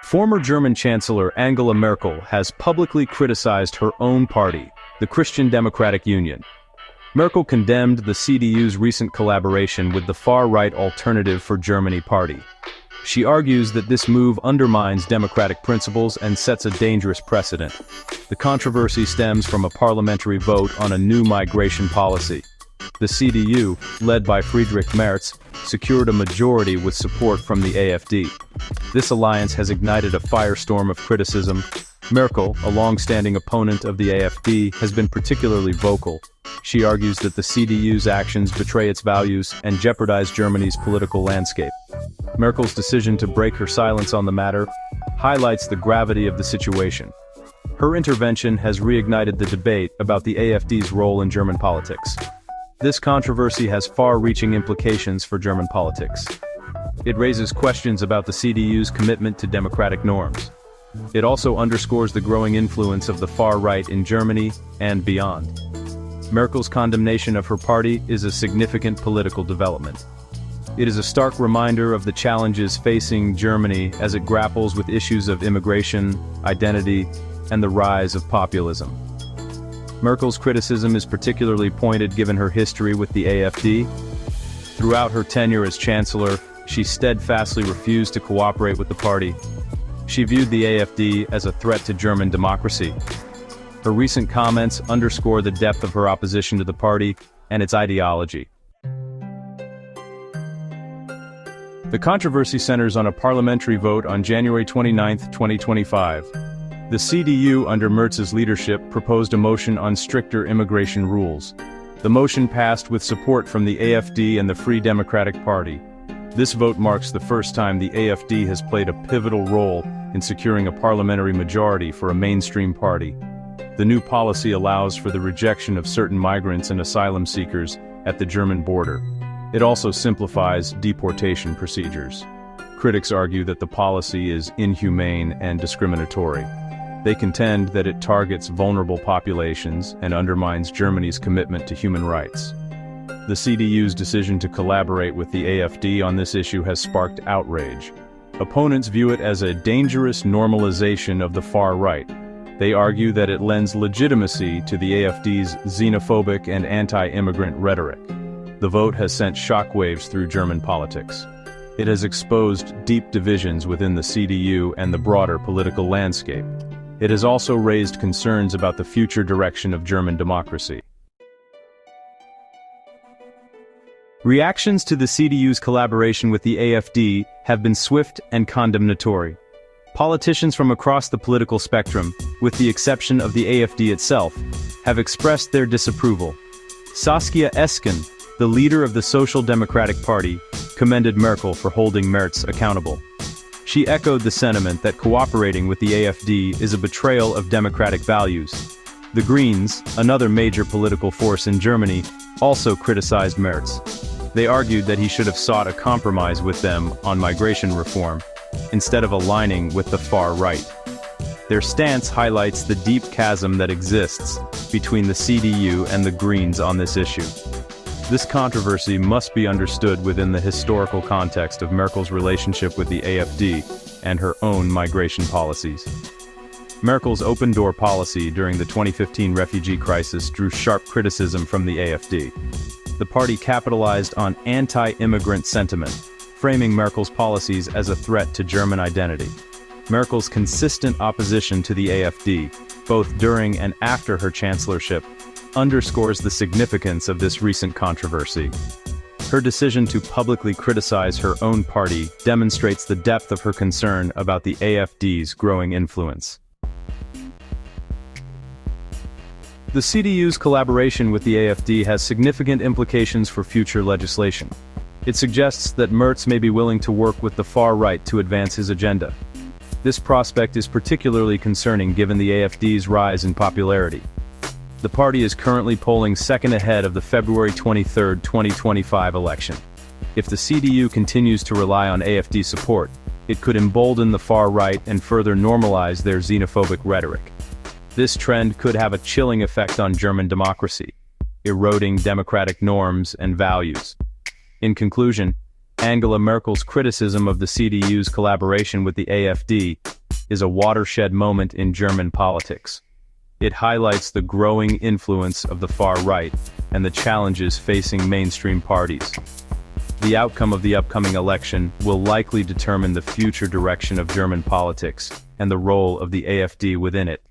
Former German Chancellor Angela Merkel has publicly criticized her own party, the Christian Democratic Union. Merkel condemned the CDU's recent collaboration with the far-right Alternative for Germany party. She argues that this move undermines democratic principles and sets a dangerous precedent. The controversy stems from a parliamentary vote on a new migration policy. The CDU, led by Friedrich Merz, secured a majority with support from the AfD. This alliance has ignited a firestorm of criticism. Merkel, a long-standing opponent of the AfD, has been particularly vocal. She argues that the CDU's actions betray its values and jeopardize Germany's political landscape. Merkel's decision to break her silence on the matter highlights the gravity of the situation. Her intervention has reignited the debate about the AfD's role in German politics. This controversy has far-reaching implications for German politics. It raises questions about the CDU's commitment to democratic norms. It also underscores the growing influence of the far right in Germany and beyond. Merkel's condemnation of her party is a significant political development. It is a stark reminder of the challenges facing Germany as it grapples with issues of immigration, identity, and the rise of populism. Merkel's criticism is particularly pointed given her history with the AfD. Throughout her tenure as chancellor, she steadfastly refused to cooperate with the party. She viewed the AfD as a threat to German democracy. Her recent comments underscore the depth of her opposition to the party and its ideology. The controversy centers on a parliamentary vote on January 29, 2025. The CDU, under Merz's leadership, proposed a motion on stricter immigration rules. The motion passed with support from the AfD and the Free Democratic Party. This vote marks the first time the AfD has played a pivotal role in securing a parliamentary majority for a mainstream party. The new policy allows for the rejection of certain migrants and asylum seekers at the German border. It also simplifies deportation procedures. Critics argue that the policy is inhumane and discriminatory. They contend that it targets vulnerable populations and undermines Germany's commitment to human rights. The CDU's decision to collaborate with the AfD on this issue has sparked outrage. Opponents view it as a dangerous normalization of the far right. They argue that it lends legitimacy to the AfD's xenophobic and anti-immigrant rhetoric. The vote has sent shockwaves through German politics. It has exposed deep divisions within the CDU and the broader political landscape. It has also raised concerns about the future direction of German democracy. Reactions to the CDU's collaboration with the AfD have been swift and condemnatory. Politicians from across the political spectrum, with the exception of the AfD itself, have expressed their disapproval. Saskia Esken, the leader of the Social Democratic Party, commended Merkel for holding Merz accountable. She echoed the sentiment that cooperating with the AfD is a betrayal of democratic values. The Greens, another major political force in Germany, also criticized Merz. They argued that he should have sought a compromise with them on migration reform, instead of aligning with the far right. Their stance highlights the deep chasm that exists between the CDU and the Greens on this issue. This controversy must be understood within the historical context of Merkel's relationship with the AfD and her own migration policies. Merkel's open-door policy during the 2015 refugee crisis drew sharp criticism from the AfD. The party capitalized on anti-immigrant sentiment, framing Merkel's policies as a threat to German identity. Merkel's consistent opposition to the AfD, both during and after her chancellorship, underscores the significance of this recent controversy. Her decision to publicly criticize her own party demonstrates the depth of her concern about the AfD's growing influence. The CDU's collaboration with the AfD has significant implications for future legislation. It suggests that Merz may be willing to work with the far right to advance his agenda. This prospect is particularly concerning given the AfD's rise in popularity. The party is currently polling second ahead of the February 23, 2025 election. If the CDU continues to rely on AfD support, it could embolden the far right and further normalize their xenophobic rhetoric. This trend could have a chilling effect on German democracy, eroding democratic norms and values. In conclusion, Angela Merkel's criticism of the CDU's collaboration with the AfD is a watershed moment in German politics. It highlights the growing influence of the far right and the challenges facing mainstream parties. The outcome of the upcoming election will likely determine the future direction of German politics and the role of the AfD within it.